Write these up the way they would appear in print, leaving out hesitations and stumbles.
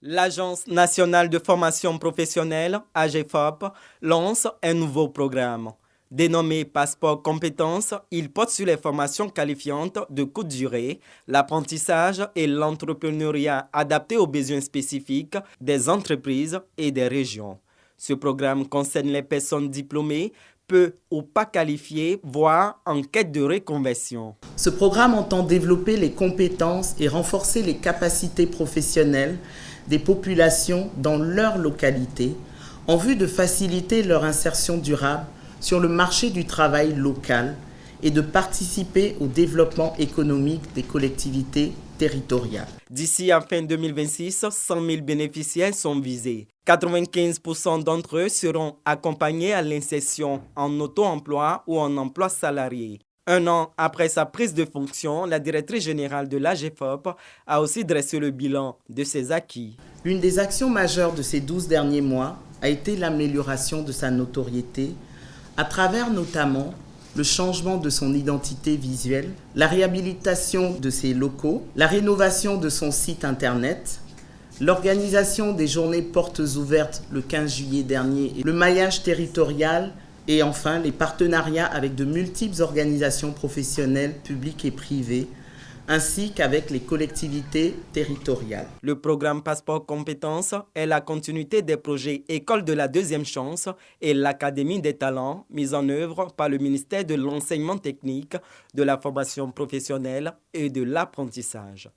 L'Agence nationale de formation professionnelle, AGFOP, lance un nouveau programme. Dénommé Passeport Compétences, il porte sur les formations qualifiantes de courte durée, l'apprentissage et l'entrepreneuriat adaptés aux besoins spécifiques des entreprises et des régions. Ce programme concerne les personnes diplômées, peu ou pas qualifiées, voire en quête de reconversion. Ce programme entend développer les compétences et renforcer les capacités professionnelles des populations dans leur localité en vue de faciliter leur insertion durable sur le marché du travail local et de participer au développement économique des collectivités territoriales. D'ici à fin 2026, 100 000 bénéficiaires sont visés. 95% d'entre eux seront accompagnés à l'insertion en auto-emploi ou en emploi salarié. Un an après sa prise de fonction, la directrice générale de l'AGFOP a aussi dressé le bilan de ses acquis. L'une des actions majeures de ces 12 derniers mois a été l'amélioration de sa notoriété à travers notamment le changement de son identité visuelle, la réhabilitation de ses locaux, la rénovation de son site internet, l'organisation des journées portes ouvertes le 15 juillet dernier, le maillage territorial et enfin les partenariats avec de multiples organisations professionnelles publiques et privées, ainsi qu'avec les collectivités territoriales. Le programme Passeport Compétences est la continuité des projets École de la deuxième chance et l'Académie des talents mis en œuvre par le ministère de l'Enseignement technique, de la formation professionnelle et de l'apprentissage.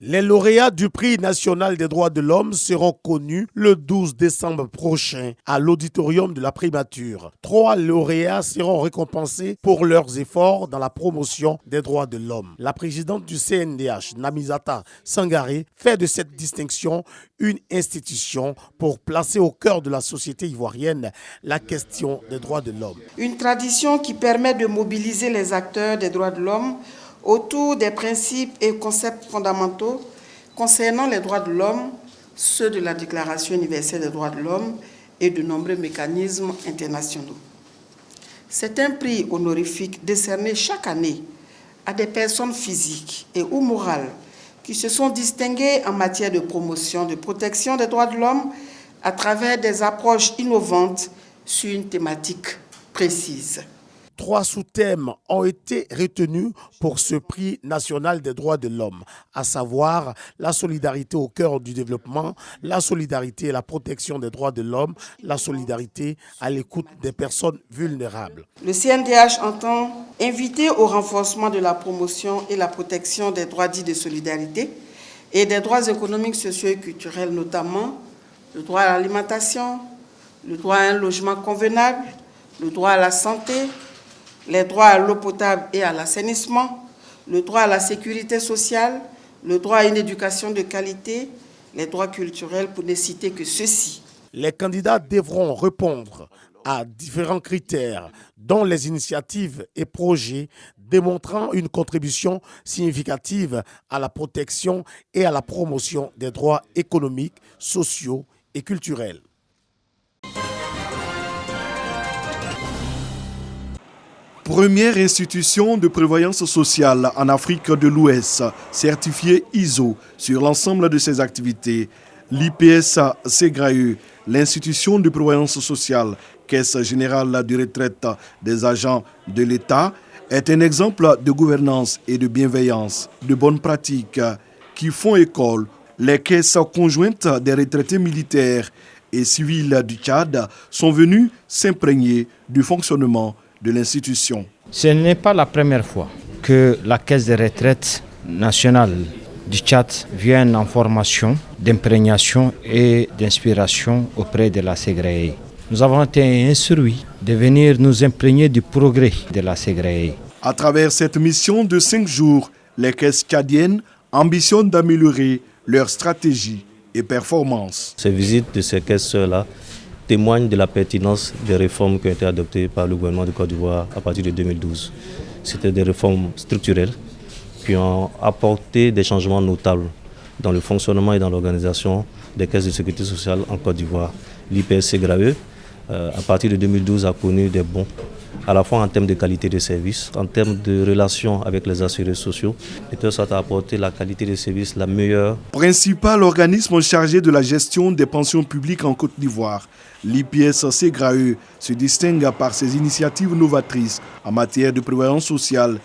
Les lauréats du prix national des droits de l'homme seront connus le 12 décembre prochain à l'auditorium de la Primature. 3 lauréats seront récompensés pour leurs efforts dans la promotion des droits de l'homme. La présidente du CNDH, Namizata Sangaré, fait de cette distinction une institution pour placer au cœur de la société ivoirienne la question des droits de l'homme. Une tradition qui permet de mobiliser les acteurs des droits de l'homme autour des principes et concepts fondamentaux concernant les droits de l'homme, ceux de la Déclaration universelle des droits de l'homme et de nombreux mécanismes internationaux. C'est un prix honorifique décerné chaque année à des personnes physiques et ou morales qui se sont distinguées en matière de promotion, de protection des droits de l'homme à travers des approches innovantes sur une thématique précise. 3 sous-thèmes ont été retenus pour ce prix national des droits de l'homme, à savoir la solidarité au cœur du développement, la solidarité et la protection des droits de l'homme, la solidarité à l'écoute des personnes vulnérables. Le CNDH entend inviter au renforcement de la promotion et la protection des droits dits de solidarité et des droits économiques, sociaux et culturels, notamment le droit à l'alimentation, le droit à un logement convenable, le droit à la santé, les droits à l'eau potable et à l'assainissement, le droit à la sécurité sociale, le droit à une éducation de qualité, les droits culturels, pour ne citer que ceux-ci. Les candidats devront répondre à différents critères, dont les initiatives et projets démontrant une contribution significative à la protection et à la promotion des droits économiques, sociaux et culturels. Première institution de prévoyance sociale en Afrique de l'Ouest, certifiée ISO sur l'ensemble de ses activités, l'IPS Ségrae, l'institution de prévoyance sociale, Caisse générale de retraite des agents de l'État, est un exemple de gouvernance et de bienveillance, de bonnes pratiques qui font école. Les caisses conjointes des retraités militaires et civils du Tchad sont venues s'imprégner du fonctionnement de l'institution. Ce n'est pas la première fois que la Caisse de retraite nationale du Tchad vient en formation d'imprégnation et d'inspiration auprès de la Ségrae. Nous avons été instruits de venir nous imprégner du progrès de la Ségrae. À travers cette mission de 5 jours, les caisses tchadiennes ambitionnent d'améliorer leur stratégie et performance. Ces visites de ces caisses-là témoignent de la pertinence des réformes qui ont été adoptées par le gouvernement de Côte d'Ivoire à partir de 2012. C'était des réformes structurelles qui ont apporté des changements notables dans le fonctionnement et dans l'organisation des caisses de sécurité sociale en Côte d'Ivoire. L'IPS Ségrae, à partir de 2012, a connu des bons à la fois en termes de qualité de service, en termes de relations avec les assurés sociaux, et de sorte à apporter la qualité de service la meilleure. Principal organisme chargé de la gestion des pensions publiques en Côte d'Ivoire, l'IPS Ségrae se distingue par ses initiatives novatrices en matière de prévoyance sociale